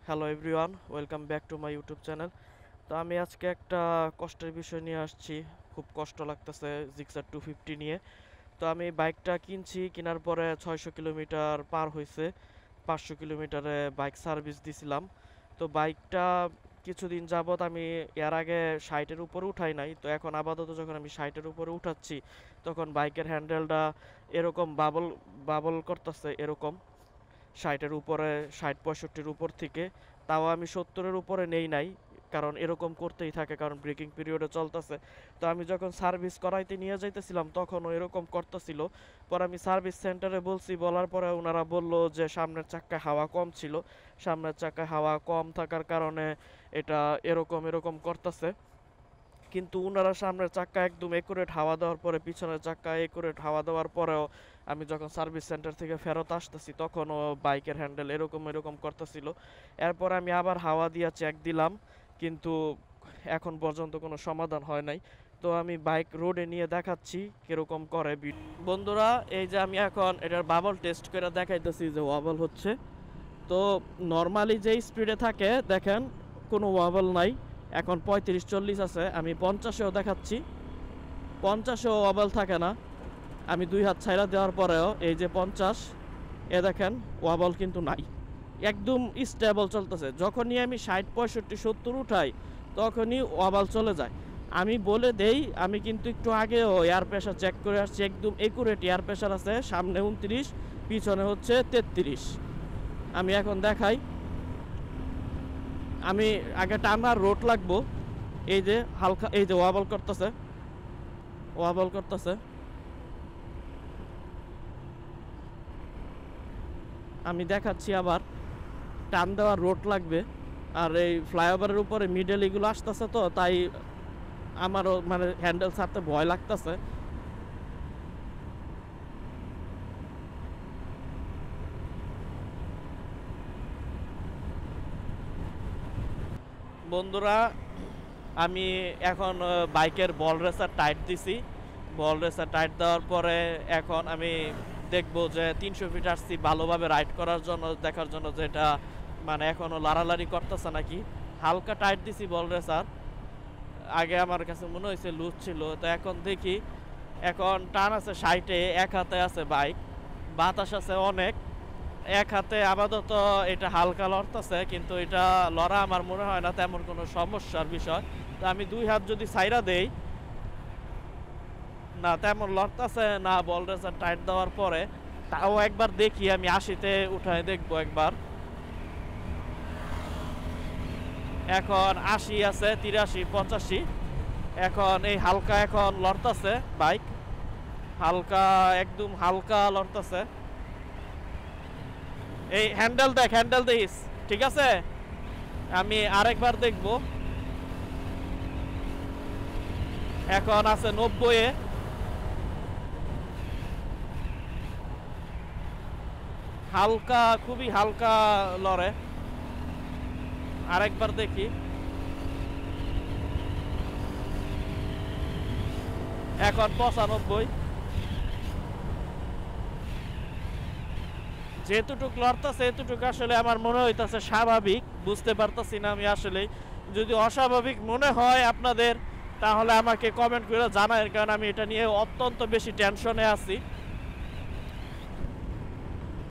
Hello everyone, welcome back to my YouTube channel. তো আমি আজকে একটা কষ্টের বিষয় নিয়ে আসছি। খুব কষ্ট লাগতেছে জিক্সার 250 নিয়ে। তো আমি বাইকটা কিনছি, কেনার পরে 600 কিলোমিটার পার হয়েছে। 500 কিলোমিটারে বাইক সার্ভিস দিছিলাম। তো বাইকটা কিছুদিন যাবত আমি এর আগে 60-এর উপরে উঠাই নাই। তো এখন আপাতত যখন আমি 60-এর উপরে উঠাচ্ছি, তখন বাইকের হ্যান্ডেলটা এরকম বাবল বাবল করতেছে, এরকম 60-এর উপরে, 60-65-র উপর থেকে। তাও আমি 70-এর উপরে নেই নাই, কারণ এরকম করতেই থাকে, কারণ ব্রেকিং পিরিয়ডে চলতেছে। তো আমি যখন সার্ভিস করাইতে নিয়ে যাইতেছিলাম তখনও এরকম করতেছিল। পরে আমি সার্ভিস সেন্টারে বলছি, বলার পরে ওনারা বলল যে সামনের চাক্কায় হাওয়া কম ছিল। সামনের চাক্কায় হাওয়া কম থাকার কারণে এটা এরকম এরকম করতেছে। কিন্তু ওনারা সামনের চাক্কা একদম একুরেট হাওয়া দেওয়ার পরে, পিছনের চাক্কা একুরেট হাওয়া দেওয়ার পরেও আমি যখন সার্ভিস সেন্টার থেকে ফেরত আসতেছি তখনও বাইকের হ্যান্ডেল এরকম এরকম করতেছিল। এরপর আমি আবার হাওয়া দিয়া চেক দিলাম, কিন্তু এখন পর্যন্ত কোনো সমাধান হয় নাই। তো আমি বাইক রোডে নিয়ে দেখাচ্ছি কিরকম করে। বন্ধুরা, এই যে আমি এখন এটার বাবল টেস্ট করে দেখাইতেছি যে ওয়াবল হচ্ছে। তো নর্মালি যেই স্পিডে থাকে দেখেন, কোনো ওয়াবল নাই। এখন 35-40 আছে, আমি 50-এও দেখাচ্ছি, 50-এও ওয়াবল থাকে না। আমি 2 হাত ছাইরা দেওয়ার পরেও এই যে 50, এ দেখেন ওয়াবল কিন্তু নাই, একদম স্টেবল চলতেছে। যখনই আমি 60, 65, 70 উঠাই তখনই ওয়াবল চলে যায়। আমি বলে দেই, আমি কিন্তু একটু আগেও এয়ার প্রেশার চেক করে আসছি, একদম একুরেট এয়ার প্রেশার আছে। সামনে 29, পিছনে হচ্ছে 33। আমি এখন দেখাই, আমি আগে টানার রোড লাগবো। এই যে হালকা, এই যে ওয়াবল করতেছে, ওয়াবল করতেছে। আমি দেখাচ্ছি আবার, টান দেওয়ার রোড লাগবে। আর এই ফ্লাইওভারের উপরে মিডল এগুলো আসতেছে, তো তাই আমারও মানে হ্যান্ডেল ছাড়তে ভয় লাগতেছে। বন্ধুরা, আমি এখন বাইকের বল রেসার টাইট দিছি। বল রেসার টাইট দেওয়ার পরে এখন আমি দেখবো যে 300 ফিট আসছি ভালোভাবে রাইড করার জন্য, দেখার জন্য যে এটা মানে এখনও লাড়ালাড়ি করতেছে নাকি। হালকা টাইট দিছি বল রেসার। আগে আমার কাছে মনে হয়েছে লুজ ছিল, তো এখন দেখি এখন টান আছে 60-এ, এক হাতে আছে বাইক, বাতাস আছে অনেক। এক হাতে আপাতত এটা হালকা লড়তেছে, কিন্তু এটা লড়া আমার মনে হয় না তেমন কোনো সমস্যার বিষয়। তো আমি 2 হাত যদি সাইরা দেই, না তেমন লড়তেছে না বল রেসার টাইট দেওয়ার পরে। তাও একবার দেখি, আমি 80-তে উঠায় দেখবো একবার। এখন 80 আছে, 83, 85। এখন এই হালকা এখন লড়তেছে বাইক, হালকা, একদম হালকা লড়তেছে। এই হ্যান্ডেল দেখ, হ্যান্ডেল দেখিস, ঠিক আছে। আমি আরেকবার দেখব। এখন আছে 90-এ, হালকা, খুবই হালকা লড়ে। আরেকবার দেখি, এখন 95। যেতুটুক লড়তেছে এতটুকু আসলে আমার মনে হইতেছে স্বাভাবিক, বুঝতে পারতেছি না আমি আসলে। যদি অস্বাভাবিক মনে হয় আপনাদের, তাহলে আমাকে কমেন্ট করে জানান, কারণ আমি এটা নিয়ে অত্যন্ত বেশি টেনশনে আছি।